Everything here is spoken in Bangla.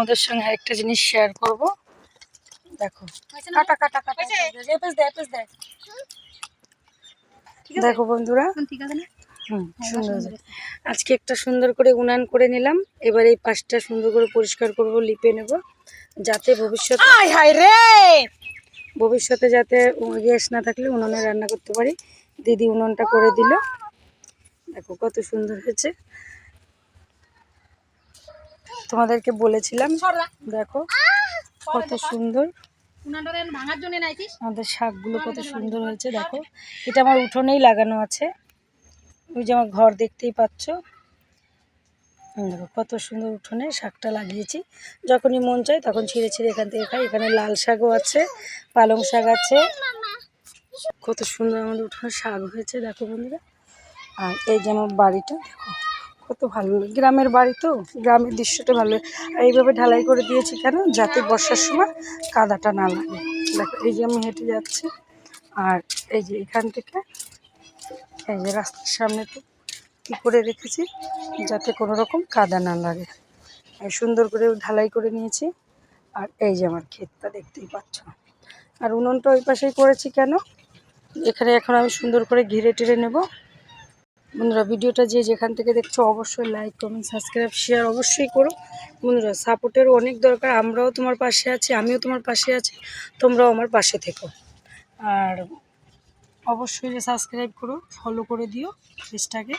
তোমাদের সঙ্গে আরেকটা জিনিস শেয়ার করব। দেখো কাটা কাটা কাটা দেখো বন্ধুরা, সুন্দর। আজকে একটা সুন্দর করে উনান করে নিলাম। এবার এই পাশটা সুন্দর করে পরিষ্কার করব, লিপে নেব, যাতে ভবিষ্যতে যাতে গ্যাস না থাকলে উনুনে রান্না করতে পারি। দিদি উনুনটা করে দিল। দেখো কত সুন্দর হয়েছে, তোমাদেরকে বলেছিলাম। দেখো কত সুন্দর আমাদের শাকগুলো, কত সুন্দর হয়েছে। দেখো এটা আমার উঠোনেই লাগানো আছে, ওই যে আমার ঘর দেখতেই পাচ্ছ। দেখো কত সুন্দর উঠোনে শাকটা লাগিয়েছি। যখনই মন চায় তখন ছিঁড়ে ছিঁড়ে এখান থেকে খাই। এখানে লাল শাকও আছে, পালং শাক আছে। কত সুন্দর আমাদের উঠোনে শাক হয়েছে দেখো বন্ধুরা। আর এই যে আমার বাড়িটা দেখো কত ভালো লাগে, গ্রামের বাড়ি তো, গ্রামের দৃশ্যটা ভালো লাগে। আর এইভাবে ঢালাই করে দিয়েছি কেন, যাতে বর্ষার সময় কাদাটা না লাগে। দেখো এই যে আমি হেঁটে যাচ্ছি, আর এই যে এখান থেকে এই যে রাস্তার সামনে তো কী করে রেখেছি, যাতে কোনো রকম কাদা না লাগে। সুন্দর করে ঢালাই করে নিয়েছি। আর এই যে আমার ক্ষেতটা দেখতেই পাচ্ছ। আর উনুনটা ওই পাশেই করেছি কেন, এখানে এখন আমি সুন্দর করে ঘিরে টিরে নেব। বন্ধুরা ভিডিওটা যে যেখান থেকে দেখছো অবশ্যই লাইক কমেন্ট সাবস্ক্রাইব শেয়ার অবশ্যই করো। বন্ধুরা সাপোর্টেরও অনেক দরকার, আমরাও তোমার পাশে আছি, আমিও তোমার পাশে আছি, তোমরাও আমার পাশে থেকো। আর অবশ্যই সাবস্ক্রাইব করো, ফলো করে দিও পেজটাকে।